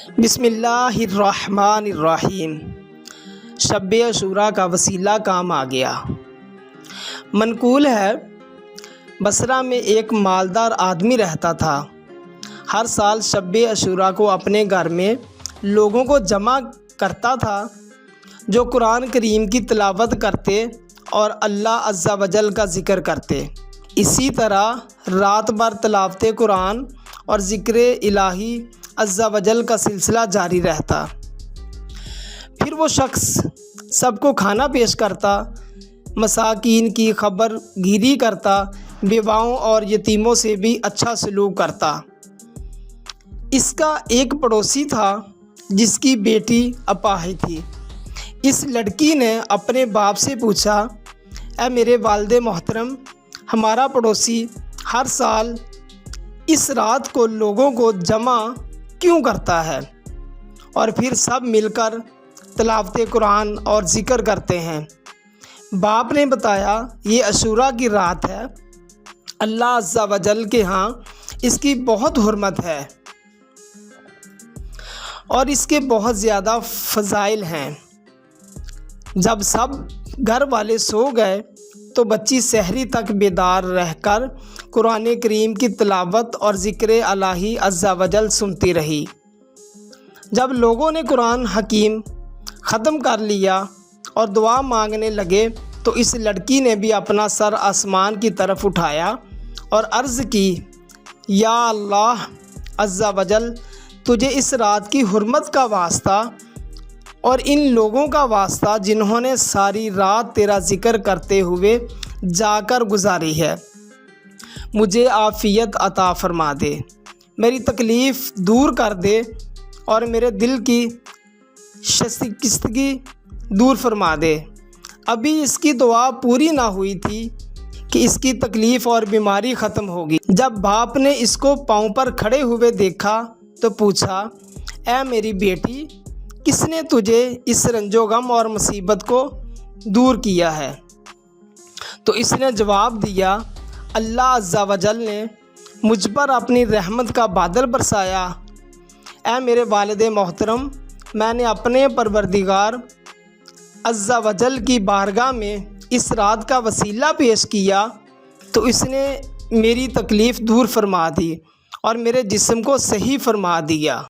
بسم اللہ الرحمن الرحیم۔ شب عاشوراء کا وسیلہ کام آ گیا۔ منقول ہے، بصرہ میں ایک مالدار آدمی رہتا تھا۔ ہر سال شب عاشوراء کو اپنے گھر میں لوگوں کو جمع کرتا تھا جو قرآن کریم کی تلاوت کرتے اور اللہ عز و جل کا ذکر کرتے۔ اسی طرح رات بھر تلاوت قرآن اور ذکر الہی عز و جل کا سلسلہ جاری رہتا۔ پھر وہ شخص سب کو کھانا پیش کرتا، مساکین کی خبر گیری کرتا، بیواؤں اور یتیموں سے بھی اچھا سلوک کرتا۔ اس کا ایک پڑوسی تھا جس کی بیٹی اپاہج تھی۔ اس لڑکی نے اپنے باپ سے پوچھا، اے میرے والد محترم، ہمارا پڑوسی ہر سال اس رات کو لوگوں کو جمع کیوں کرتا ہے اور پھر سب مل کر تلاوت قرآن اور ذکر کرتے ہیں؟ باپ نے بتایا، یہ عاشوراء کی رات ہے، اللہ عز و جل کے ہاں اس کی بہت حرمت ہے اور اس کے بہت زیادہ فضائل ہیں۔ جب سب گھر والے سو گئے تو بچی سحری تک بیدار رہ کر قرآن کریم کی تلاوت اور ذکر الہی عز و جل سنتی رہی۔ جب لوگوں نے قرآن حکیم ختم کر لیا اور دعا مانگنے لگے تو اس لڑکی نے بھی اپنا سر آسمان کی طرف اٹھایا اور عرض کی، یا اللہ عز و جل، تجھے اس رات کی حرمت کا واسطہ اور ان لوگوں کا واسطہ جنہوں نے ساری رات تیرا ذکر کرتے ہوئے جا کر گزاری ہے، مجھے عافیت عطا فرما دے، میری تکلیف دور کر دے اور میرے دل کی شکستگی دور فرما دے۔ ابھی اس کی دعا پوری نہ ہوئی تھی کہ اس کی تکلیف اور بیماری ختم ہوگی۔ جب باپ نے اس کو پاؤں پر کھڑے ہوئے دیکھا تو پوچھا، اے میری بیٹی، کس نے تجھے اس رنج و غم اور مصیبت کو دور کیا ہے؟ تو اس نے جواب دیا، اللہ عز و جل نے مجھ پر اپنی رحمت کا بادل برسایا۔ اے میرے والد محترم، میں نے اپنے پروردگار عز و جل کی بارگاہ میں اس رات کا وسیلہ پیش کیا تو اس نے میری تکلیف دور فرما دی اور میرے جسم کو صحیح فرما دیا۔